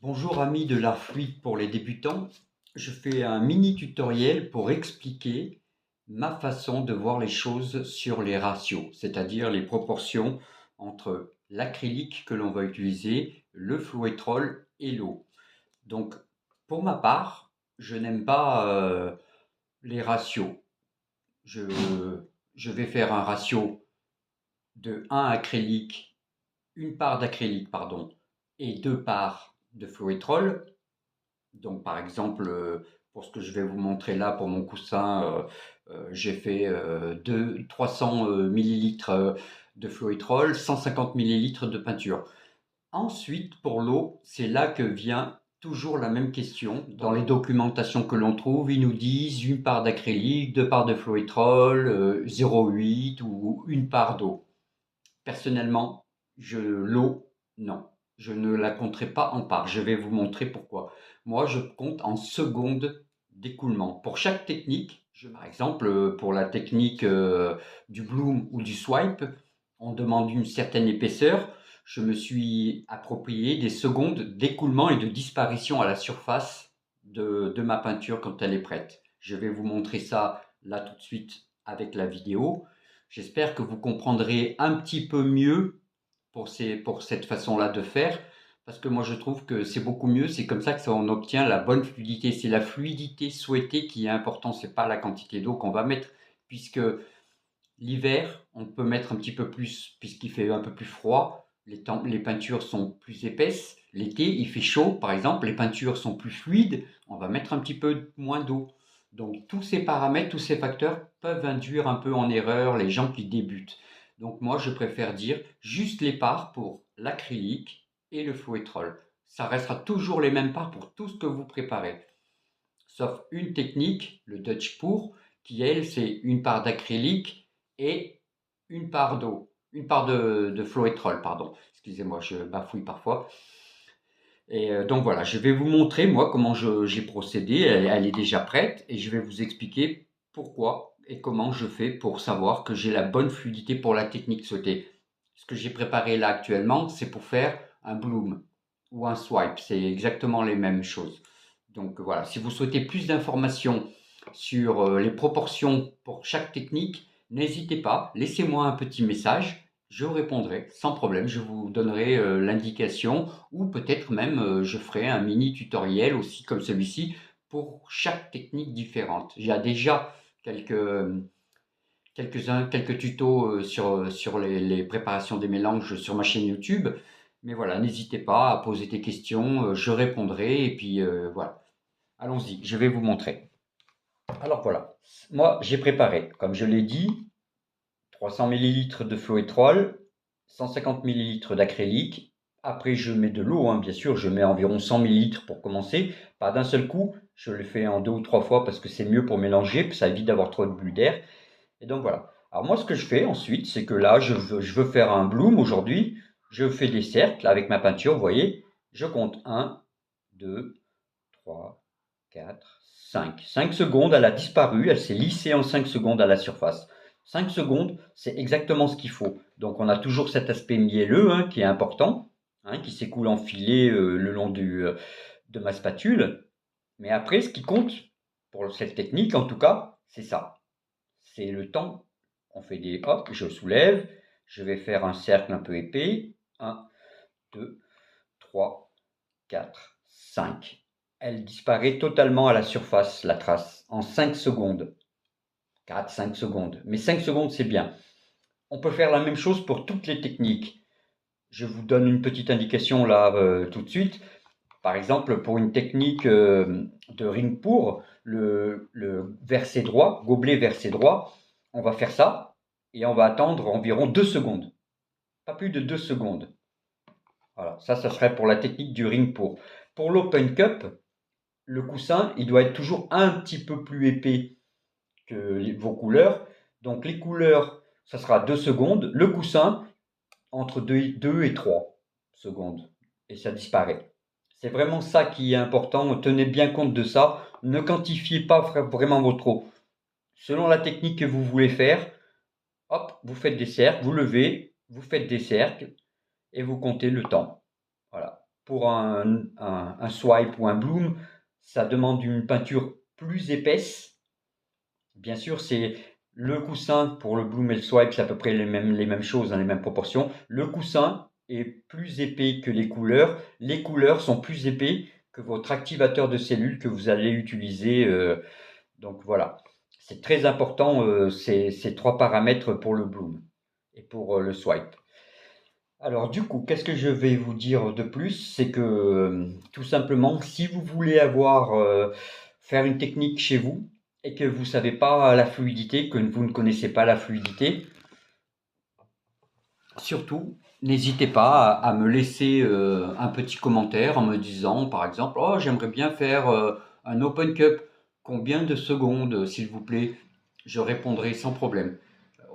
Bonjour amis de l'art fluide pour les débutants, je fais un mini tutoriel pour expliquer ma façon de voir les choses sur les ratios, c'est-à-dire les proportions entre l'acrylique que l'on va utiliser, le fluoétrol et l'eau. Donc pour ma part, je n'aime pas les ratios. Je, je vais faire un ratio de 1 acrylique, une part d'acrylique pardon, et 2 parts de fluoétrol. Donc, par exemple, pour ce que je vais vous montrer là, pour mon coussin, j'ai fait 300 millilitres de fluoétrol, 150 millilitres de peinture. Ensuite, pour l'eau, c'est là que vient toujours la même question. Dans les documentations que l'on trouve, ils nous disent une part d'acrylique, deux parts de fluoétrol, 0,8 ou une part d'eau. Personnellement, l'eau, non. Je ne la compterai pas en parts. Je vais vous montrer pourquoi. Moi, je compte en secondes d'écoulement. Pour chaque technique, par exemple, pour la technique du bloom ou du swipe, on demande une certaine épaisseur. Je me suis approprié des secondes d'écoulement et de disparition à la surface de ma peinture quand elle est prête. Je vais vous montrer ça là tout de suite avec la vidéo. J'espère que vous comprendrez un petit peu mieux pour cette façon-là de faire, parce que moi je trouve que c'est beaucoup mieux, c'est comme ça que on obtient la bonne fluidité. C'est la fluidité souhaitée qui est importante, c'est pas la quantité d'eau qu'on va mettre, puisque l'hiver, on peut mettre un petit peu plus, puisqu'il fait un peu plus froid, les peintures sont plus épaisses. L'été, il fait chaud, par exemple, les peintures sont plus fluides, on va mettre un petit peu moins d'eau. Donc tous ces paramètres, tous ces facteurs peuvent induire un peu en erreur les gens qui débutent. Donc moi, je préfère dire juste les parts pour l'acrylique et le fluoétrol. Ça restera toujours les mêmes parts pour tout ce que vous préparez. Sauf une technique, le Dutch pour, qui elle, c'est une part d'acrylique et une part d'eau, une part de fluoétrol, pardon. Excusez-moi, je bafouille parfois. Et donc voilà, je vais vous montrer moi comment j'ai procédé. Elle est déjà prête et je vais vous expliquer pourquoi et comment je fais pour savoir que j'ai la bonne fluidité pour la technique souhaitée. Ce que j'ai préparé là actuellement, c'est pour faire un bloom ou un swipe. C'est exactement les mêmes choses. Donc voilà, si vous souhaitez plus d'informations sur les proportions pour chaque technique, n'hésitez pas, laissez-moi un petit message. Je vous répondrai sans problème, je vous donnerai l'indication ou peut-être même je ferai un mini tutoriel aussi comme celui-ci pour chaque technique différente. Il y a déjà quelques tutos sur les préparations des mélanges sur ma chaîne YouTube. Mais voilà, n'hésitez pas à poser des questions, je répondrai et puis voilà. Allons-y, je vais vous montrer. Alors voilà, moi j'ai préparé, comme je l'ai dit, 300 millilitres de fluoétrol, 150 millilitres d'acrylique. Après, je mets de l'eau, hein, bien sûr, je mets environ 100 millilitres pour commencer. Pas d'un seul coup, je le fais en 2 ou 3 fois parce que c'est mieux pour mélanger, puis ça évite d'avoir trop de bulles d'air. Et donc voilà. Alors moi, ce que je fais ensuite, c'est que là, je veux faire un bloom aujourd'hui. Je fais des cercles avec ma peinture, vous voyez. Je compte 1, 2, 3, 4, 5. 5 secondes, elle a disparu, elle s'est lissée en 5 secondes à la surface. 5 secondes, c'est exactement ce qu'il faut. Donc on a toujours cet aspect mielleux hein, qui est important, hein, qui s'écoule en filet le long de ma spatule. Mais après, ce qui compte, pour cette technique en tout cas, c'est ça. C'est le temps. On fait des hop, je soulève, je vais faire un cercle un peu épais. 1, 2, 3, 4, 5. Elle disparaît totalement à la surface, la trace, en 5 secondes. 4, 5 secondes. Mais 5 secondes, c'est bien. On peut faire la même chose pour toutes les techniques. Je vous donne une petite indication là tout de suite. Par exemple, pour une technique de ring pour, le verset droit, gobelet verset droit, on va faire ça et on va attendre environ 2 secondes. Pas plus de 2 secondes. Voilà, ça serait pour la technique du ring pour. Pour l'open cup, le coussin, il doit être toujours un petit peu plus épais que vos couleurs. Donc les couleurs, ça sera 2 secondes. Le coussin, entre 2 et 3 secondes. Et ça disparaît. C'est vraiment ça qui est important. Tenez bien compte de ça. Ne quantifiez pas vraiment votre eau. Selon la technique que vous voulez faire, hop, vous faites des cercles, vous levez, vous faites des cercles et vous comptez le temps. Voilà. pour un swipe ou un bloom, ça demande une peinture plus épaisse. Bien sûr, c'est le coussin pour le bloom et le swipe, c'est à peu près les mêmes choses, hein, les mêmes proportions. Le coussin est plus épais que les couleurs. Les couleurs sont plus épais que votre activateur de cellules que vous allez utiliser. Donc voilà, c'est très important ces trois paramètres pour le bloom et pour le swipe. Alors du coup, qu'est-ce que je vais vous dire de plus? C'est que tout simplement, si vous voulez faire une technique chez vous et que vous ne savez pas la fluidité, que vous ne connaissez pas la fluidité, surtout, n'hésitez pas à me laisser un petit commentaire en me disant, par exemple, oh, j'aimerais bien faire un open cup. Combien de secondes, s'il vous plaît? Je répondrai sans problème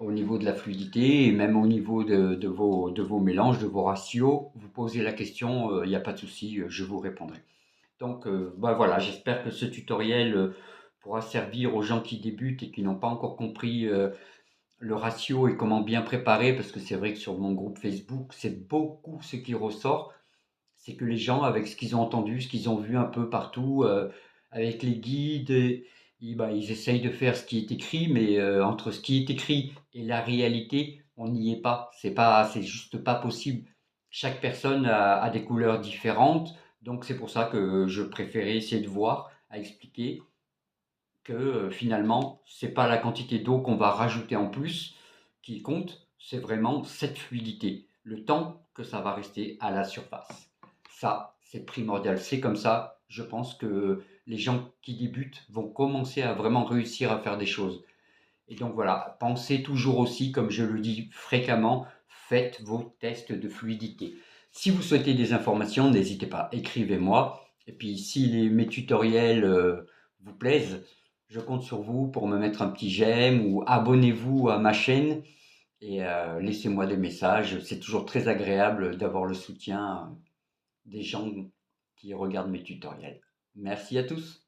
au niveau de la fluidité et même au niveau de vos mélanges, de vos ratios. Vous posez la question, il n'y a pas de souci, je vous répondrai. Donc bah voilà, j'espère que ce tutoriel pourra servir aux gens qui débutent et qui n'ont pas encore compris le ratio et comment bien préparer, parce que c'est vrai que sur mon groupe Facebook, c'est beaucoup ce qui ressort, c'est que les gens, avec ce qu'ils ont entendu, ce qu'ils ont vu un peu partout, avec les guides, bah, ils essayent de faire ce qui est écrit, mais entre ce qui est écrit et la réalité, on n'y est pas. C'est juste pas possible. Chaque personne a des couleurs différentes, donc c'est pour ça que je préférais essayer de voir, à expliquer que finalement, c'est pas la quantité d'eau qu'on va rajouter en plus qui compte, c'est vraiment cette fluidité, le temps que ça va rester à la surface. Ça, c'est primordial. C'est comme ça, je pense que les gens qui débutent vont commencer à vraiment réussir à faire des choses. Et donc voilà, pensez toujours aussi, comme je le dis fréquemment, faites vos tests de fluidité. Si vous souhaitez des informations, n'hésitez pas, écrivez-moi. Et puis si mes tutoriels vous plaisent, je compte sur vous pour me mettre un petit j'aime ou abonnez-vous à ma chaîne et laissez-moi des messages. C'est toujours très agréable d'avoir le soutien des gens qui regardent mes tutoriels. Merci à tous.